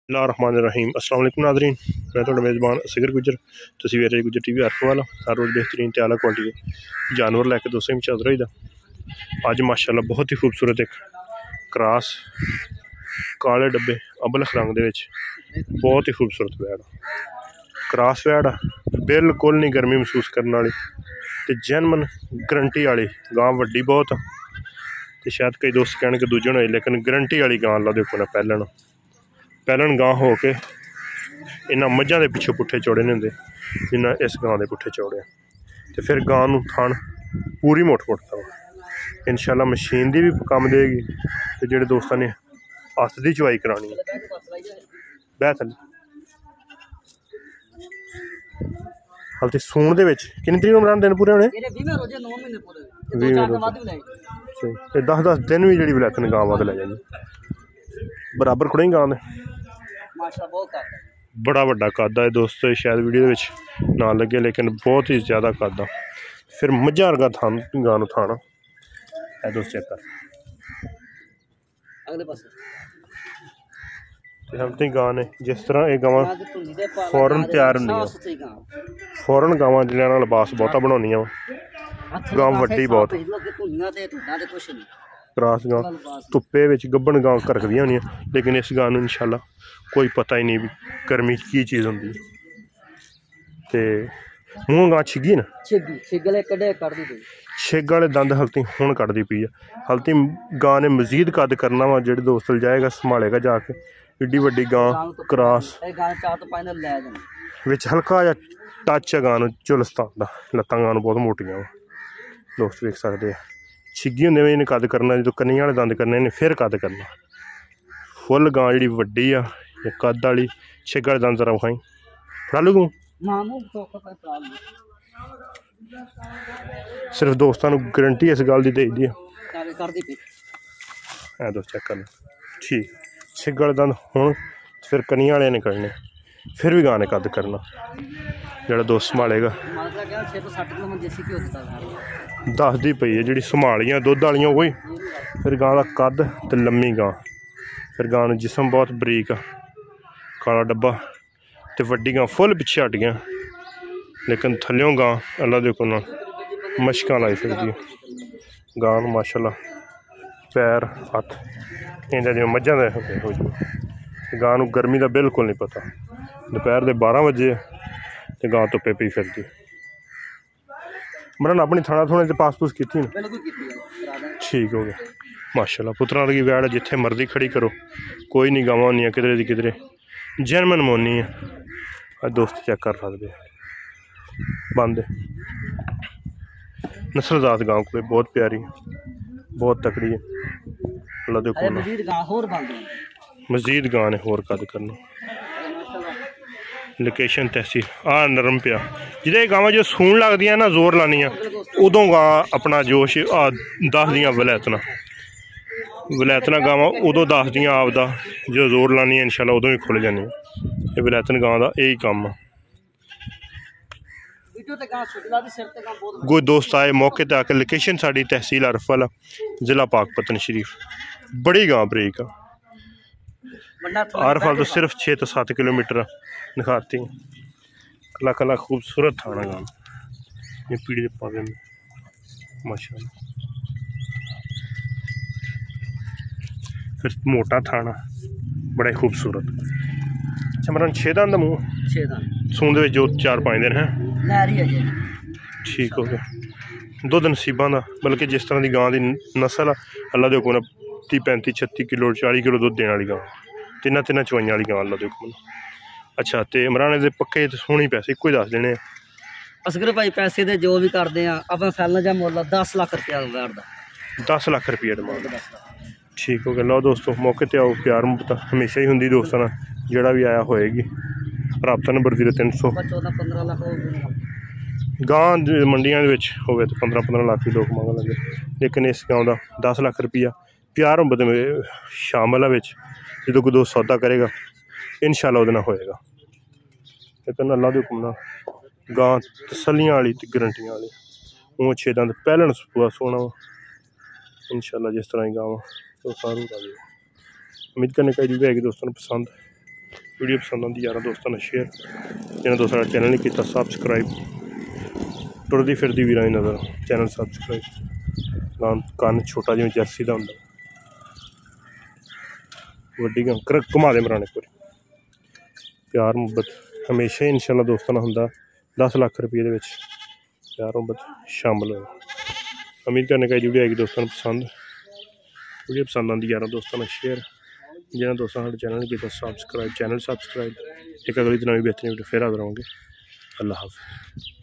बिस्मिल्लाहिर्रहमानिर्रहीम। अस्सलाम वालेकुम नाज़रीन, मैं थोड़ा मेज़बान असगर गुजर। तुसीं वेख रहे गुजर टीवी हर वाला हर रोज़ बेहतरीन ते आला क्वालिटी के जानवर लैके दोस्तों में हाज़र होई दा। अज माशाअल्लाह बहुत ही खूबसूरत एक क्रॉस काले डब्बे अबलख रंग दे विच बहुत ही खूबसूरत वैड़ क्रॉस वैड़ बिल्कुल नहीं गर्मी महसूस करने वाली ते जैनमन गरंटी वाली गां वड्डी बहुत ते शायद कई दोस्त कहने कि दूजन होई, लेकिन गरंटी वाली गां अल्लाह देखो ना पैलन गां हो के इन्ना मझां दे पिछे पुट्ठे चौड़े नहीं होंदे जिन्ना इस गां दे पुट्ठे चौड़े तो फिर गां नूं थण पूरी मुठ मुठदा वा। इंशाअल्लाह मशीन दी भी कम देगी ते जेह्ड़े दोस्तां ने हत्थ दी चवाई करानी है बैठ हाल ते सूण दे विच किन्नी तरीक नूं दिन पूरे होने 10 दिन भी जी वलैतन गां वध लै जानी बराबर खुड़े गां दे बड़ा वड्डा कद है दोस्तों। शायद वीडियो ना लगे लेकिन बहुत ही ज़्यादा कद आ। फिर मझां वर्गा थान गां नूं थाना है दोस्त चेक कर हेल्थी गां ने जिस तरह ये गावां फौरन तैयार होंदियां फौरन गावां जिन्हां नाल लिबास बहुता बनाउंदियां गां वड्डी बहुत क्रॉस गां धुप्पे विच गब्बन गां करकदियां होंदियां लेकिन इस गां नूं इंशाअल्लाह कोई पता ही नहीं भी गर्मी की चीज़ होंदी ते मूँह गां छिगी ना छिग वाले दंद हल्ती हुण कड्ढदी पई है। हल्ती गां ने मजीद कद करना वा जेह्ड़े दोस्त जाएगा संभालेगा जाके एड्डी वड्डी गां क्रॉस विच हल्का जा टच है गां नूं झुलसता दा लत्तां गां नूं बहुत मोटियां वा दोस्त वेख सकदे आ। छिगी होंदे इन्हें कद करना जो कन्नियां वाले दंद करने इन्हें फिर कद करना फुल गां जी वड्डी आ कद वाली छिग वाले दंद जरा विखाई फड़ा लूं सिर्फ दोस्तों को गारंटी इस गल की दे दी है दोस्त चेक कर लो ठीक छिग वाले दंद हुण फिर कनियां वाले निकलने फिर भी गां ने कद करना जोड़ा दोस्त संभालेगा दसदी पई है जी संभालियां दुध वालियां वही फिर गां का कद तो लम्मी गां फिर गां नूं जिसम बहुत बरीक आ काला डब्बा तो वड्डी गां फुल पिछे हट गया लेकिन थल्यों गां अल्लाह दे हुक्म नाल मशकां लाई सकदी है। गां नूं माशाअल्लाह पैर हत्थ इंजा जिवें मझां दे हो जाए गां नूं गर्मी का बिल्कुल नहीं पता दोपहर के 12 बजे तो गां धुप्पे पई फिरदी मरन अपनी थाना थोड़े से पास पूस की ठीक हो गया माशाअल्लाह पुत्तरां वर्गी वैड़ जिथे मर्जी खड़ी करो कोई नहीं गावां होंदियां किधरे दी किधरे जैनमन मोनी है दोस्त चेक कर सकते बंद नस्लजात गांव को बहुत प्यारी बहुत तकड़ी है अल्लाह देखो मजीद गां ने होर कद करना लोकेशन तहसील आ नरम पिया जिदे गावां जो सून लगदियां ना जोर लानियां उदों गां अपना जोश दस दियां वलैतना गावां उदों दस दियां आपदा जो जोर लानी इंशाअल्लाह उदों भी खुल जानी ये वलैतन गां का यही काम है। कोई दोस्त आए मौके पर आके लोकेशन साड़ी तहसील अरफल जिला पाकपतन शरीफ बड़ी गां बरीक अरफल तो सिर्फ 6 तो 7 किलोमीटर दिखाती कला कला खूबसूरत थाना गां ये पीढ़ी पागे माशाअल्लाह फिर मोटा थाना बड़ा ही खूबसूरत अच्छा मरन 6 दान मुँह सूंद जो 4-5 दिन है ठीक हो गया दुध नसीबा का बल्कि जिस तरह की गां की नस्ल आ अल्लाह दे हुक्म 30-35-36 किलो 40 किलो दुध देने वाली गां तिन्ना चवाइयां वाली गां अल्लाह दे हुक्म। अच्छा तो इमरान दे पक्के तो सोहने पैसे एको ही दस देने असगर भाई पैसे दे जो भी करते हैं अपना फैलना जा मुल 10 लाख रुपया 10 लाख रुपया डिमांड ठीक हो गया। लो दोस्तों मौके पर आओ प्यार मुहब्बत हमेशा ही होंगी दोस्तों ना जोड़ा भी आया होएगी रबता नंबर 0300 14-15 लाख गां मंडियां हो तो 15-15 लाख भी लोग मंग लगे लेकिन इस गांव का 10 लाख रुपया प्यार मुहब्बत में शामिल है जो कोई दोस्त सौदा करेगा इंशाअल्लाह उहदे नाल होएगा लेकिन अल्लाह दे हुक्म नाल गां तसल्लियां वाली ते गरंटियां वाली मूँह 6 दंद पैलन सूआ सोना इंशाअल्लाह जिस तरह की गां तो सारू उम्मीद करने का है दोस्तों पसंद वीडियो पसंद आती यार दोस्तों ने शेयर, जिन्हें दोस्तों साडा चैनल नहीं किया सबसक्राइब, टुरदी फिरदी वीरां दी नज़र चैनल सबसक्राइब, नाम कन्न छोटा जिवें जर्सी का हुंदा, वड्डी घुमा दे मराने एक बारी। प्यार मुहब्बत हमेशा ही इंशाल्लाह दोस्तों नाल हुंदा। 10 लाख रुपये दे विच प्यार मुहब्बत शामिल हो। उम्मीद करने का वीडियो आएगी दोस्तों पसंद, वीडियो पसंद आती यार दोस्तों ने शेयर, जिन्हें दोस्तों साडे चैनल नहीं किया सबसक्राइब, चैनल सबसक्राइब। एक अगली नवी बेहतरीन वीडियो फिर हाज़िर होंगे। अल्लाह हाफ़िज़।